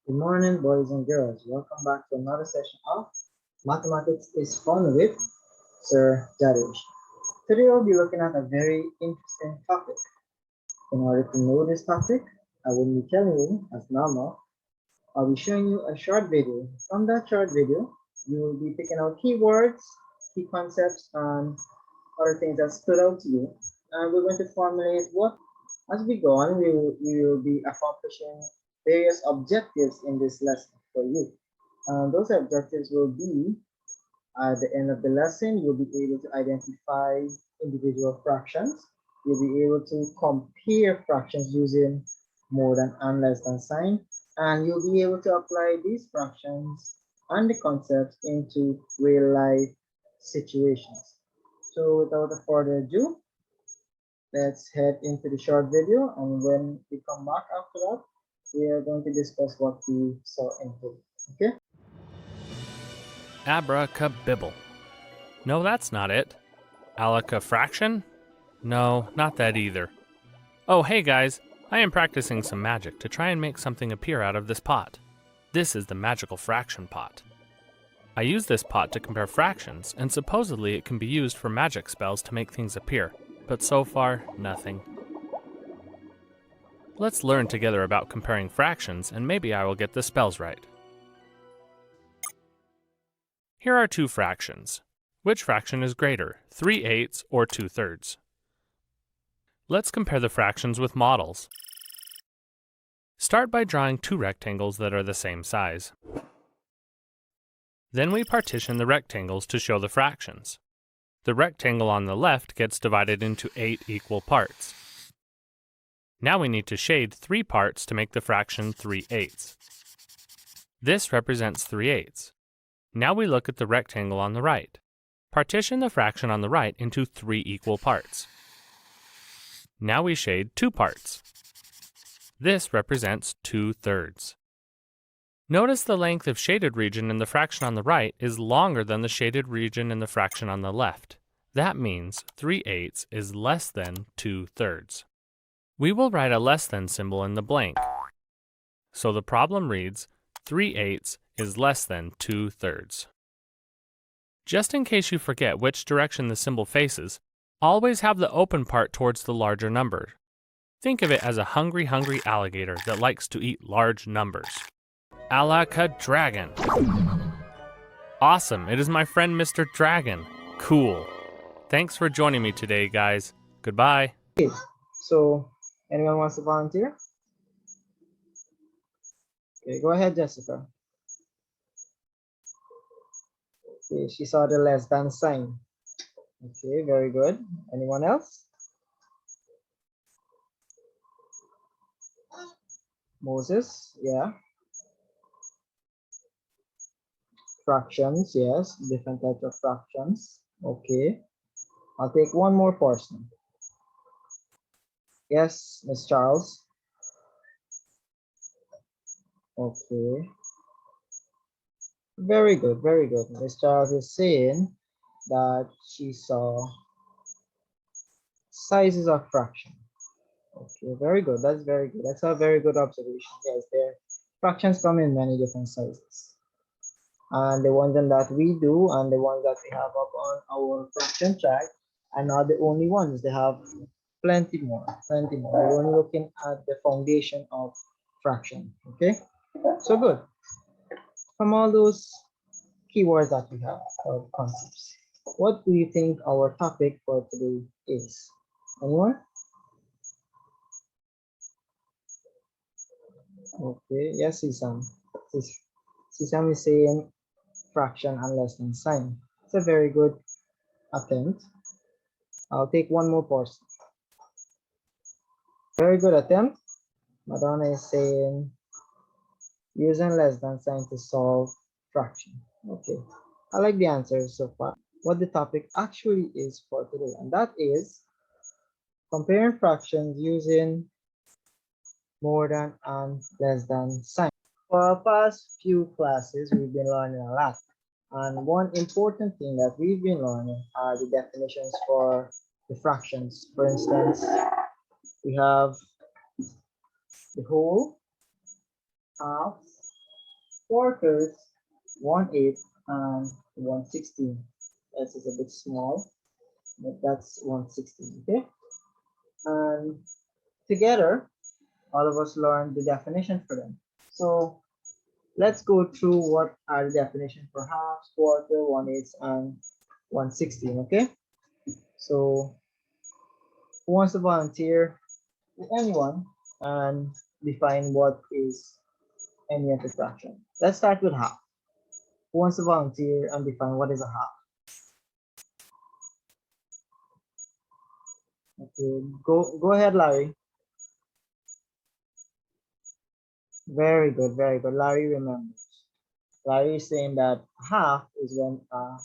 Good morning, boys and girls. Welcome back to another session of Mathematics is Fun with Sir Jadish. Today we'll be looking at a very interesting topic. In order to know this topic, I will be telling you, as normal, I'll be showing you a short video. From that short video, you will be picking out keywords, key concepts, and other things that stood out to you. And we're going to formulate what, as we go on, we will be accomplishing various objectives in this lesson for you. Those objectives will be at the end of the lesson, you'll be able to identify individual fractions. You'll be able to compare fractions using more than and less than sign, and you'll be able to apply these fractions and the concepts into real life situations. So without further ado, let's head into the short video, and when we come back after that, we are going to discuss what we saw in here. Okay? Abracabibble. No, that's not it. Alacafraction? No, not that either. Oh, hey guys, I am practicing some magic to try and make something appear out of this pot. This is the magical fraction pot. I use this pot to compare fractions, and supposedly it can be used for magic spells to make things appear, but so far, nothing. Let's learn together about comparing fractions, and maybe I will get the spells right. Here are two fractions. Which fraction is greater, 3/8 or 2/3? Let's compare the fractions with models. Start by drawing two rectangles that are the same size. Then we partition the rectangles to show the fractions. The rectangle on the left gets divided into 8 equal parts. Now we need to shade 3 parts to make the fraction 3/8. This represents 3/8. Now we look at the rectangle on the right. Partition the fraction on the right into 3 equal parts. Now we shade 2 parts. This represents 2/3. Notice the length of shaded region in the fraction on the right is longer than the shaded region in the fraction on the left. That means 3/8 is less than 2/3. We will write a less than symbol in the blank. So the problem reads 3/8 is less than 2/3. Just in case you forget which direction the symbol faces, always have the open part towards the larger number. Think of it as a hungry alligator that likes to eat large numbers. Alaca-dragon. Awesome, it is my friend Mr. Dragon. Cool. Thanks for joining me today, guys. Goodbye. Okay, so anyone wants to volunteer? Okay, go ahead, Jessica. Okay, she saw the less than sign. Okay, very good. Anyone else? Moses, yeah. Fractions, yes, different types of fractions. Okay, I'll take one more person. Yes, Miss Charles. Okay. Very good, very good. Miss Charles is saying that she saw sizes of fraction. Okay, very good. That's very good. That's a very good observation. Yes, their fractions come in many different sizes. And the ones that we do and the ones that we have up on our fraction chart are not the only ones. They have plenty more, plenty more. We're only looking at the foundation of fraction. Okay, so good. From all those keywords that we have or concepts, what do you think our topic for today is? Anyone? Okay, yes, Sisam. Sisam is saying fraction and less than sign. It's a very good attempt. I'll take one more person. Very good attempt. Madonna is saying using less than sign to solve fraction. Okay, I like the answer so far. What the topic actually is for today, and that is comparing fractions using more than and less than sign. For our past few classes, we've been learning a lot. And one important thing that we've been learning are the definitions for the fractions. For instance, we have the whole, half, quarters, 1/8, and 1/16. This is a bit small, but that's 1/16, okay? And together, all of us learned the definition for them. So let's go through what are the definition for halves, quarter, 1/8, and 1/16, okay? So who wants to volunteer? Anyone, and define what is any of the fraction. Let's start with half. Who wants to volunteer and define what is a half? Okay, go ahead, Larry. Very good, very good. Larry remembers. Larry is saying that half is when a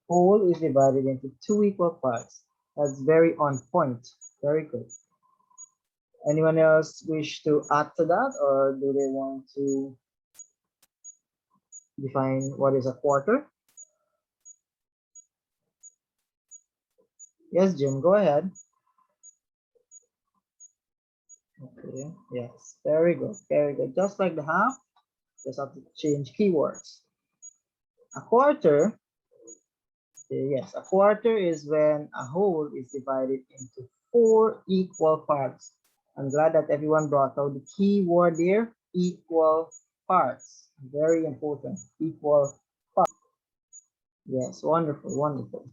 whole is divided into two equal parts. That's very on point. Very good. Anyone else wish to add to that, or do they want to define what is a quarter? Yes, Jim, go ahead. Okay, yes, very good, very good. Just like the half, just have to change keywords. A quarter, okay, yes, a quarter is when a whole is divided into four equal parts. I'm glad that everyone brought out the key word there, equal parts. Very important, equal parts. Yes, wonderful, wonderful.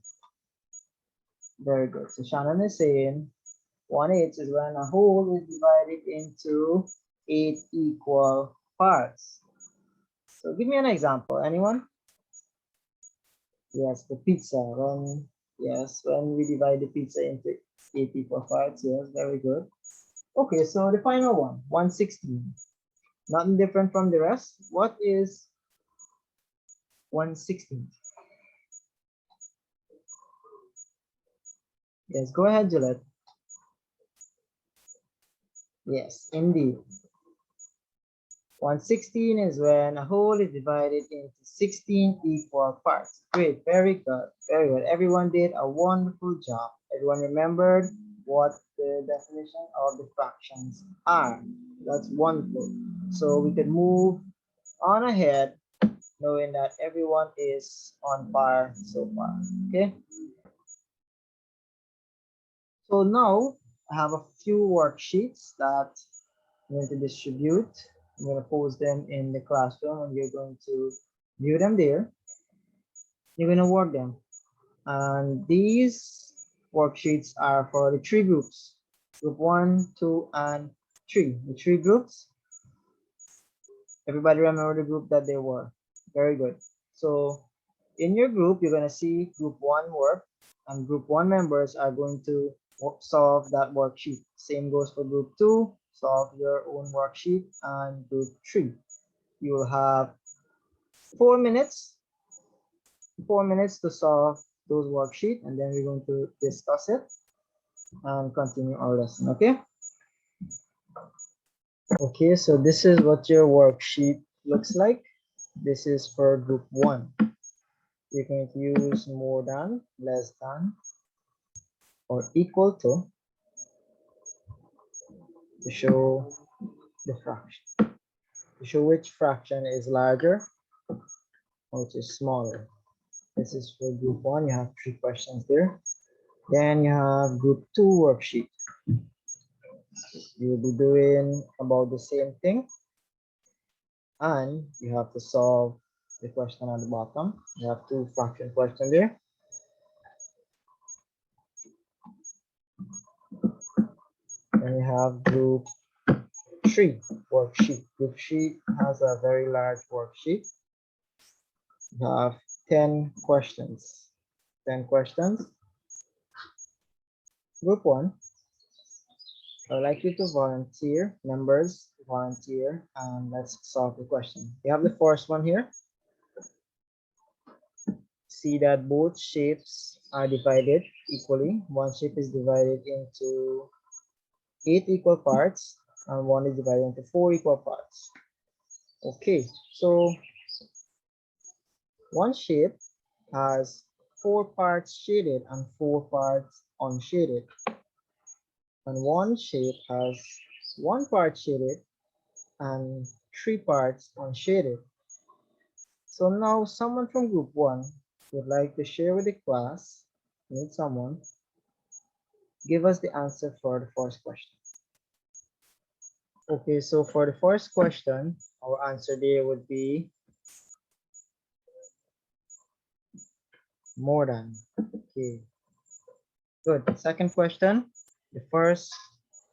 Very good. So Shannon is saying 1/8 is when a whole is divided into 8 equal parts. So give me an example, anyone? Yes, the pizza. When we divide the pizza into 8 equal parts. Yes, very good. Okay, so the final one, 1/16. Nothing different from the rest. What is 1/16? Yes, go ahead, Gillette. Yes, indeed. 1/16 is when a whole is divided into 16 equal parts. Great, very good, very good. Everyone did a wonderful job. Everyone remembered what the definition of the fractions are. That's wonderful. So we can move on ahead knowing that everyone is on par so far. Okay. So now I have a few worksheets that I'm going to distribute. I'm going to post them in the classroom and you're going to view them there. You're going to work them. And these worksheets are for the three groups, group 1, 2, and 3. The three groups. Everybody remember the group that they were. Very good. So in your group, you're going to see group 1 work, and group 1 members are going to solve that worksheet. Same goes for group 2. Solve your own worksheet, and group 3. You will have 4 minutes to solve those worksheets, and then we're going to discuss it and continue our lesson. Okay, so this is what your worksheet looks like. This is for group 1. You're going to use more than, less than, or equal to show the fraction, to show which fraction is larger or which is smaller. This is for group 1. You have 3 questions there. Then you have group 2 worksheet. You'll be doing about the same thing, and you have to solve the question at the bottom. You have 2 fraction questions there. Then you have group 3 worksheet. Group 3 has a very large worksheet. You have 10 questions. 10 questions. Group 1, I would like you to volunteer, members, volunteer, and let's solve the question. You have the first one here. See that both shapes are divided equally. One shape is divided into 8 equal parts, and one is divided into 4 equal parts. Okay, so one shape has 4 parts shaded and 4 parts unshaded. And one shape has 1 part shaded and 3 parts unshaded. So now someone from group 1 would like to share with the class. Need someone. Give us the answer for the first question. Okay, so for the first question, our answer there would be more than. Okay, good. Second question, the first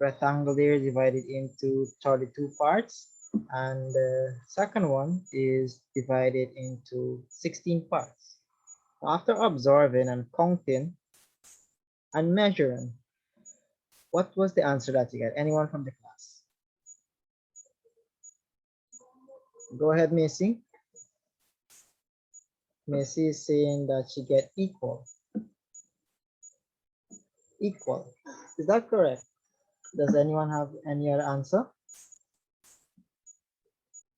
rectangle there is divided into 32 parts, and the second one is divided into 16 parts. After observing and counting and measuring, what was the answer that you got? Anyone from the class? Go ahead, Macy. Macy is saying that she get equal. Equal. Is that correct? Does anyone have any other answer?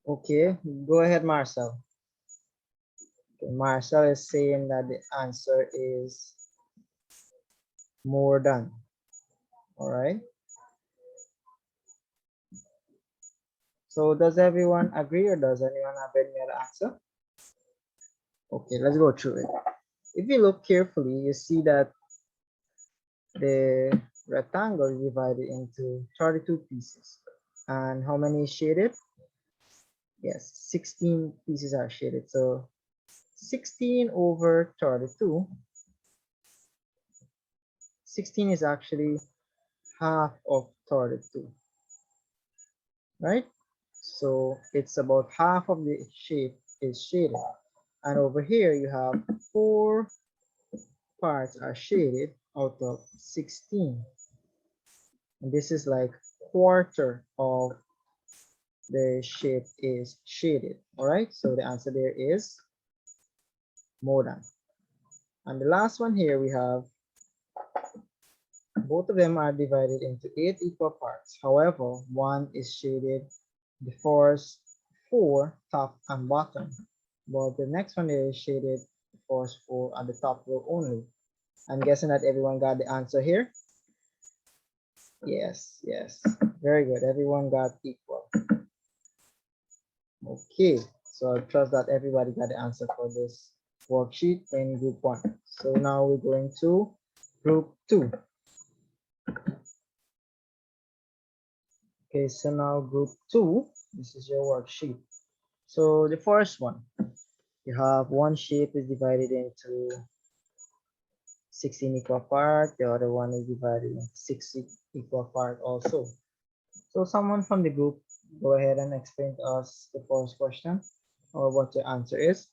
Okay, go ahead, Marcel. Okay, Marcel is saying that the answer is more than. All right. So does everyone agree or does anyone have any other answer? Okay, let's go through it. If you look carefully, you see that the rectangle is divided into 32 pieces. And how many is shaded? Yes, 16 pieces are shaded. So 16 over 32. 16 is actually half of 32, right? So it's about half of the shape is shaded. And over here you have 4 parts are shaded out of 16. And this is like quarter of the shape is shaded. All right, so the answer there is more than. And the last one here we have both of them are divided into 8 equal parts. However, one is shaded the first 4 top and bottom, but the next one is shaded the first 4 at the top row only. I'm guessing that everyone got the answer here. Yes, yes, very good. Everyone got equal. Okay, so I trust that everybody got the answer for this worksheet in group 1. So now we're going to group 2. Okay, so now group 2, this is your worksheet. So the first one, you have one shape is divided into 16 equal parts, the other one is divided into 6 equal parts also. So someone from the group, go ahead and explain to us the first question or what your answer is.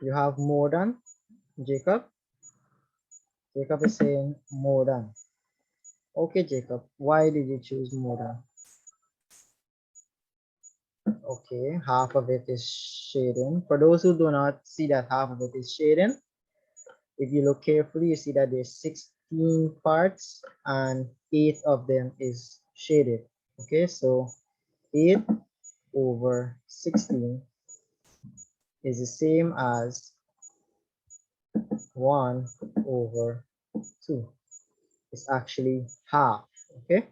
You have more than, Jacob. Jacob is saying more than. Okay, Jacob, why did you choose more than? Okay, half of it is shading. For those who do not see that half of it is shading, if you look carefully, you see that there's 16 parts and 8 of them is shaded. Okay, so 8 over 16 is the same as 1 over 2. It's actually half. Okay,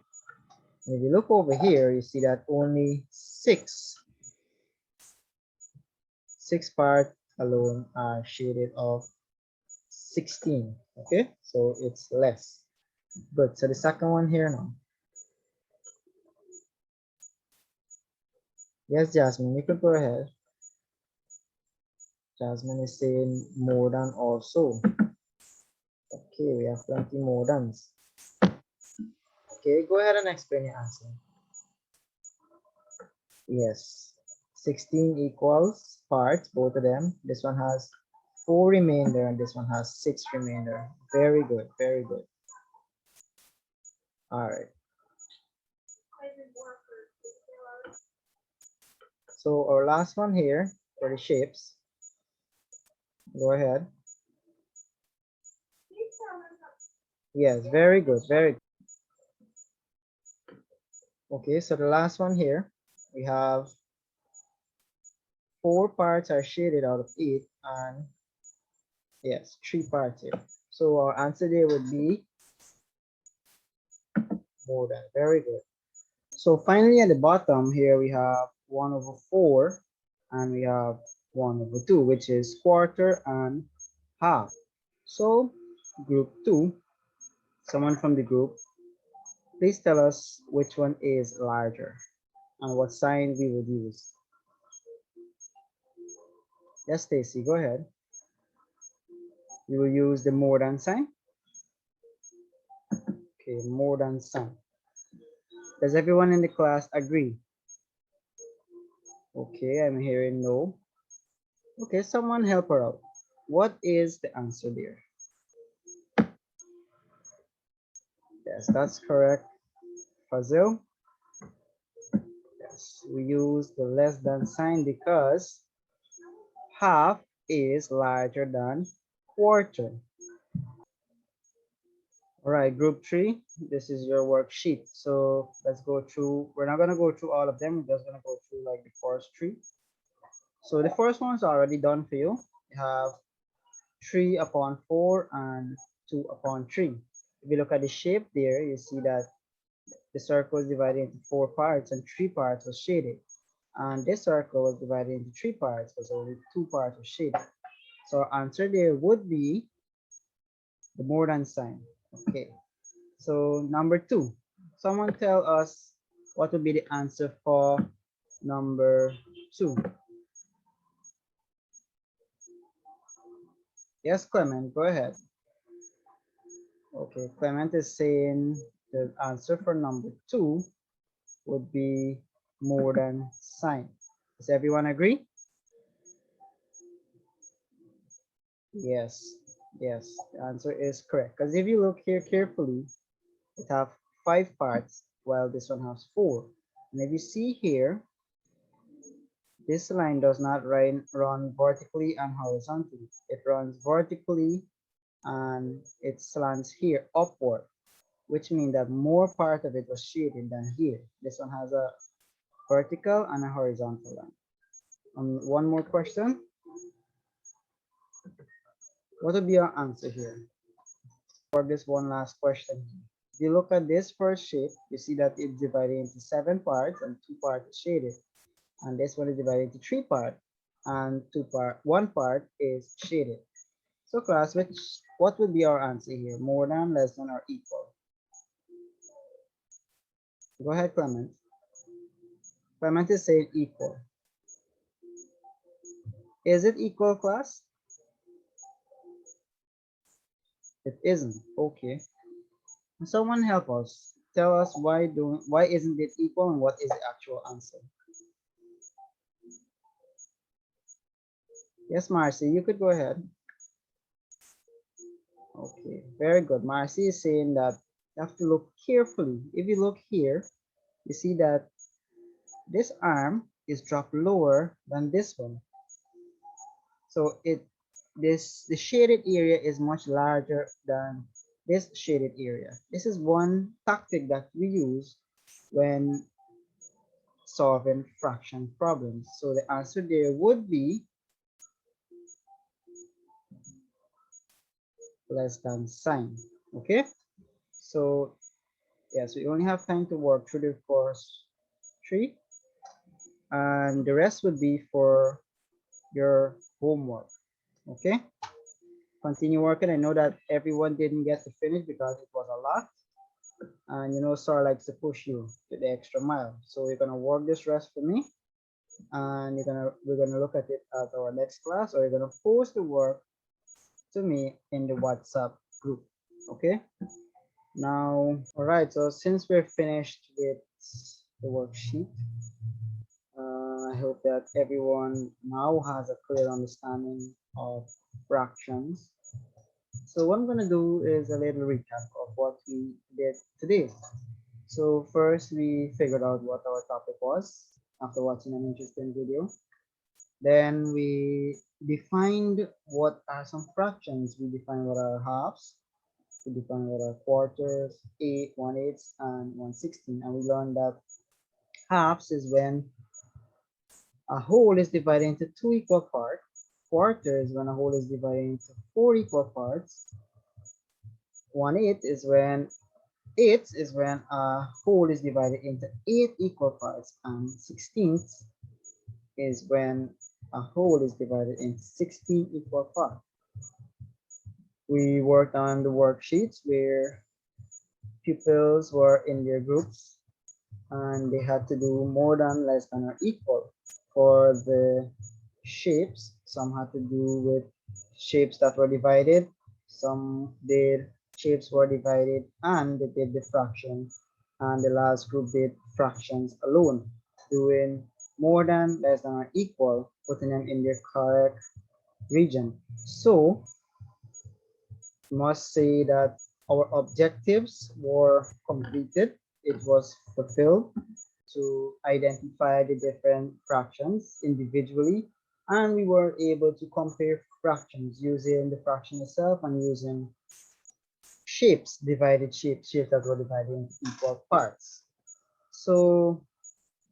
and if you look over here, you see that only 6 parts alone are shaded of 16. Okay, so it's less. Good. So the second one here now. Yes, Jasmine, you could go ahead. Jasmine is saying more than also. Okay, we have plenty more than's. Okay, go ahead and explain your answer. Yes, 16 equals parts, both of them. This one has 4 remainder and this one has 6 remainder. Very good, very good. All right. So our last one here for the shapes. Go ahead. Yes, very good, very good. Okay, so the last one here, we have 4 parts are shaded out of 8 and yes, 3 parts here. So our answer there would be more than. Very good. So finally at the bottom here we have 1 over 4, and we have 1 over 2, which is quarter and half. So group 2, someone from the group, please tell us which one is larger and what sign we would use. Yes, Stacy, go ahead. You will use the more than sign. Okay, more than sign. Does everyone in the class agree? Okay, I'm hearing no. Okay, someone help her out. What is the answer there? Yes, that's correct. Fazil? Yes, we use the less than sign because half is larger than quarter. All right, group 3, this is your worksheet. So let's go through, we're not gonna go through all of them, we're just gonna go through like the first 3. So the first one's already done for you. You have 3 upon 4 and 2 upon 3. If you look at the shape there, you see that the circle is divided into 4 parts and 3 parts was shaded. And this circle was divided into 3 parts, because only 2 parts were shaded. So our answer there would be the more than sign. Okay. So number 2, someone tell us what would be the answer for number 2. Yes, Clement, go ahead. Okay, Clement is saying the answer for number 2 would be more than sign. Does everyone agree? Yes, yes, the answer is correct. Because if you look here carefully, it have 5 parts while this one has 4. And if you see here, this line does not run vertically and horizontally. It runs vertically and it slants here upward, which means that more part of it was shaded than here. This one has a vertical and a horizontal line. One more question. What would be your answer here? For this one last question. If you look at this first shape, you see that it's divided into 7 parts and 2 parts is shaded. And this one is divided into 3 parts and 1 part is shaded. So class, what would be our answer here? More than, less than, or equal? Go ahead, Clement. Clement is saying equal. Is it equal, class? It isn't. Okay. Someone help us. Tell us why isn't it equal and what is the actual answer? Yes, Marcy, you could go ahead. Okay, very good. Marcy is saying that you have to look carefully. If you look here, you see that this arm is dropped lower than this one. So the shaded area is much larger than this shaded area. This is one tactic that we use when solving fraction problems. So the answer there would be less than sign. Okay, so yes, we only have time to work through the first 3, and the rest would be for your homework. Okay, continue working. I know that everyone didn't get to finish because it was a lot, and you know Sar likes to push you to the extra mile. So we're gonna work this rest for me, and we're gonna look at it at our next class, or you're gonna post the work to me in the WhatsApp group. Okay, now, all right, so since we're finished with the worksheet, I hope that everyone now has a clear understanding of fractions. So what I'm going to do is a little recap of what we did today. So first we figured out what our topic was after watching an interesting video. Then we defined what are some fractions. We defined what are halves. We defined what are quarters, 1/8, and 1/16. And we learned that halves is when a whole is divided into 2 equal parts. Quarter is when a whole is divided into 4 equal parts. 1/8 is when a whole is divided into 8 equal parts, and 16th is when a whole is divided in 60 equal parts. We worked on the worksheets where pupils were in their groups and they had to do more than, less than, or equal. For the shapes, some had to do with shapes that were divided, some did shapes were divided and they did the fraction, and the last group did fractions alone, doing more than, less than, or equal, putting them in their correct region. So must say that our objectives were completed. It was fulfilled to identify the different fractions individually, and we were able to compare fractions using the fraction itself and using shapes, divided shapes that were divided into equal parts. So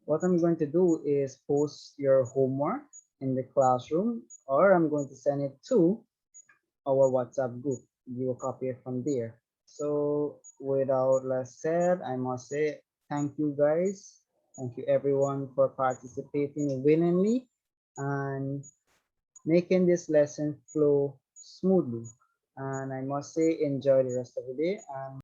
what I'm going to do is post your homework in the classroom, or I'm going to send it to our WhatsApp group. You will copy it from there. So without less said, I must say thank you guys. Thank you everyone for participating willingly and making this lesson flow smoothly. And I must say enjoy the rest of the day and